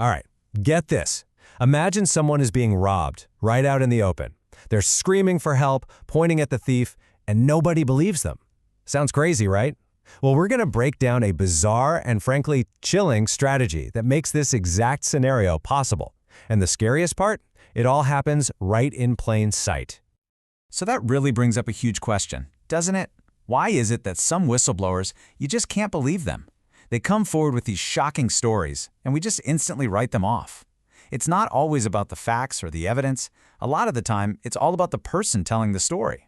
All right, get this. Imagine someone is being robbed right out in the open. They're screaming for help, pointing at the thief, and nobody believes them. Sounds crazy, right? Well, we're going to break down a bizarre and frankly chilling strategy that makes this exact scenario possible. And the scariest part? It all happens right in plain sight. So that really brings up a huge question, doesn't it? Why is it that some whistleblowers, you just can't believe them? They come forward with these shocking stories, and we just instantly write them off. It's not always about the facts or the evidence. A lot of the time, it's all about the person telling the story.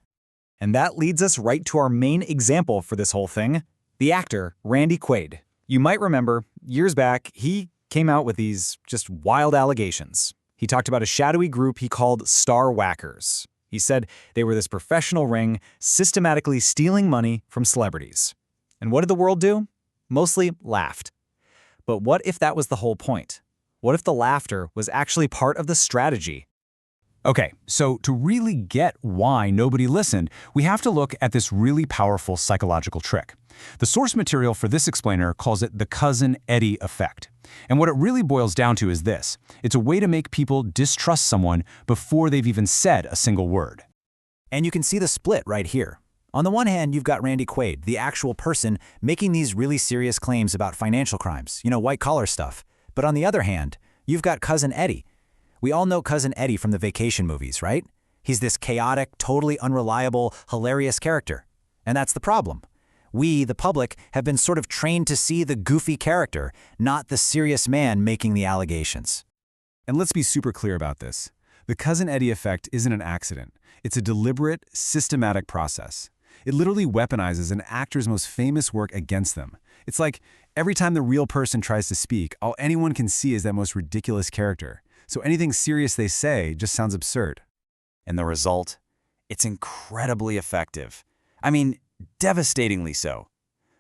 And that leads us right to our main example for this whole thing, the actor Randy Quaid. You might remember, years back, he came out with these just wild allegations. He talked about a shadowy group he called whAckers. He said they were this professional ring systematically stealing money from celebrities. And what did the world do? Mostly laughed. But what if that was the whole point? What if the laughter was actually part of the strategy? Okay, so to really get why nobody listened, we have to look at this really powerful psychological trick. The source material for this explainer calls it the Cousin Eddie effect. And what it really boils down to is this. It's a way to make people distrust someone before they've even said a single word. And you can see the split right here. On the one hand, you've got Randy Quaid, the actual person, making these really serious claims about financial crimes, white-collar stuff. But on the other hand, you've got Cousin Eddie. We all know Cousin Eddie from the vacation movies, right? He's this chaotic, totally unreliable, hilarious character. And that's the problem. We, the public, have been sort of trained to see the goofy character, not the serious man making the allegations. And let's be super clear about this. The Cousin Eddie effect isn't an accident. It's a deliberate, systematic process. It literally weaponizes an actor's most famous work against them. It's like every time the real person tries to speak, all anyone can see is that most ridiculous character. So anything serious they say just sounds absurd. And the result? It's incredibly effective. I mean, devastatingly so.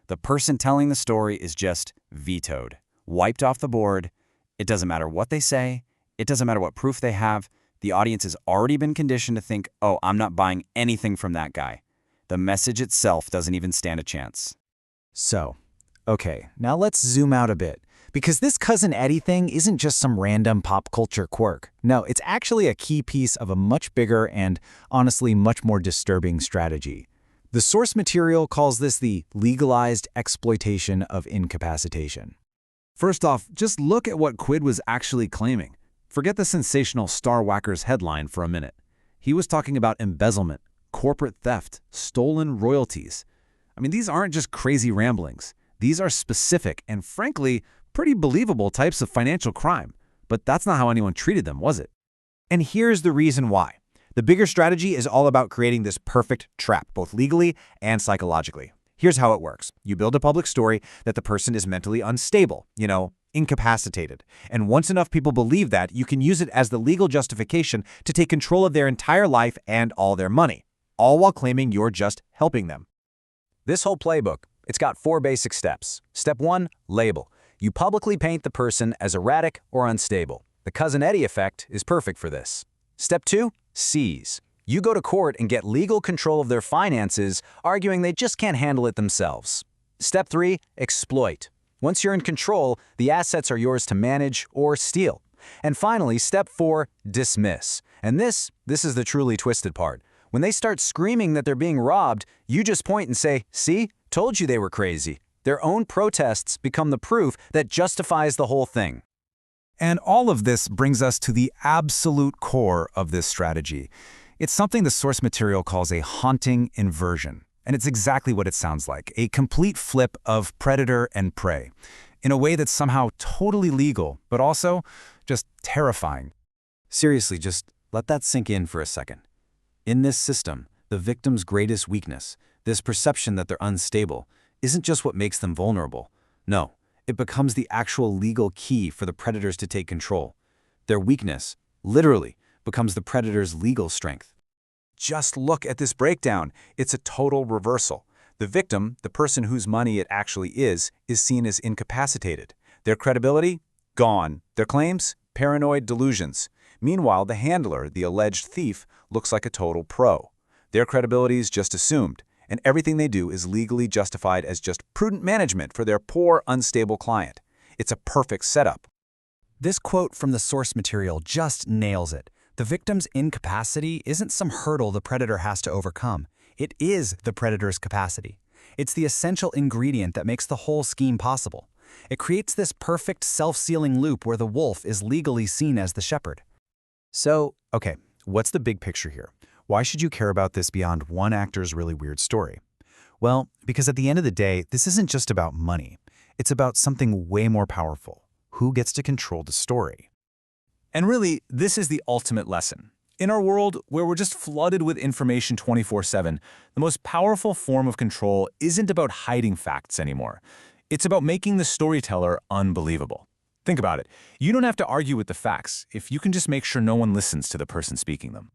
The person telling the story is just vetoed, wiped off the board. It doesn't matter what they say. It doesn't matter what proof they have. The audience has already been conditioned to think, oh, I'm not buying anything from that guy. The message itself doesn't even stand a chance. So, okay, now let's zoom out a bit. Because this Cousin Eddie thing isn't just some random pop culture quirk. No, it's actually a key piece of a much bigger and, honestly, much more disturbing strategy. The source material calls this the legalized exploitation of incapacitation. First off, just look at what Quaid was actually claiming. Forget the sensational whAckers headline for a minute. He was talking about embezzlement, corporate theft, stolen royalties. I mean, these aren't just crazy ramblings. These are specific and, frankly, pretty believable types of financial crime. But that's not how anyone treated them, was it? And here's the reason why. The bigger strategy is all about creating this perfect trap, both legally and psychologically. Here's how it works. You build a public story that the person is mentally unstable, incapacitated. And once enough people believe that, you can use it as the legal justification to take control of their entire life and all their money, all while claiming you're just helping them. This whole playbook, it's got 4 basic steps. Step 1, label. You publicly paint the person as erratic or unstable. The Cousin Eddie effect is perfect for this. Step 2, seize. You go to court and get legal control of their finances, arguing they just can't handle it themselves. Step 3, exploit. Once you're in control, the assets are yours to manage or steal. And finally, step 4, dismiss. And this is the truly twisted part. When they start screaming that they're being robbed, you just point and say, see, told you they were crazy. Their own protests become the proof that justifies the whole thing. And all of this brings us to the absolute core of this strategy. It's something the source material calls a haunting inversion. And it's exactly what it sounds like, a complete flip of predator and prey, in a way that's somehow totally legal, but also just terrifying. Seriously, just let that sink in for a second. In this system, the victim's greatest weakness, this perception that they're unstable, isn't just what makes them vulnerable. No, it becomes the actual legal key for the predators to take control. Their weakness, literally, becomes the predator's legal strength. Just look at this breakdown. It's a total reversal. The victim, the person whose money it actually is seen as incapacitated. Their credibility? Gone. Their claims? Paranoid delusions. Meanwhile, the handler, the alleged thief, looks like a total pro. Their credibility is just assumed, and everything they do is legally justified as just prudent management for their poor, unstable client. It's a perfect setup. This quote from the source material just nails it. The victim's incapacity isn't some hurdle the predator has to overcome. It is the predator's capacity. It's the essential ingredient that makes the whole scheme possible. It creates this perfect self-sealing loop where the wolf is legally seen as the shepherd. So, okay, what's the big picture here? Why should you care about this beyond one actor's really weird story? Well, because at the end of the day, this isn't just about money. It's about something way more powerful. Who gets to control the story? And really, this is the ultimate lesson. In our world, where we're just flooded with information 24/7, the most powerful form of control isn't about hiding facts anymore. It's about making the storyteller unbelievable. Think about it. You don't have to argue with the facts if you can just make sure no one listens to the person speaking them.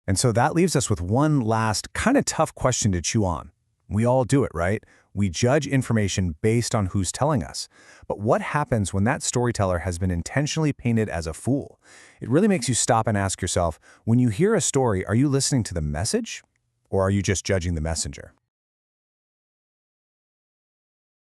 And so that leaves us with one last kind of tough question to chew on. We all do it, right? We judge information based on who's telling us. But what happens when that storyteller has been intentionally painted as a fool? It really makes you stop and ask yourself, when you hear a story, are you listening to the message or are you just judging the messenger?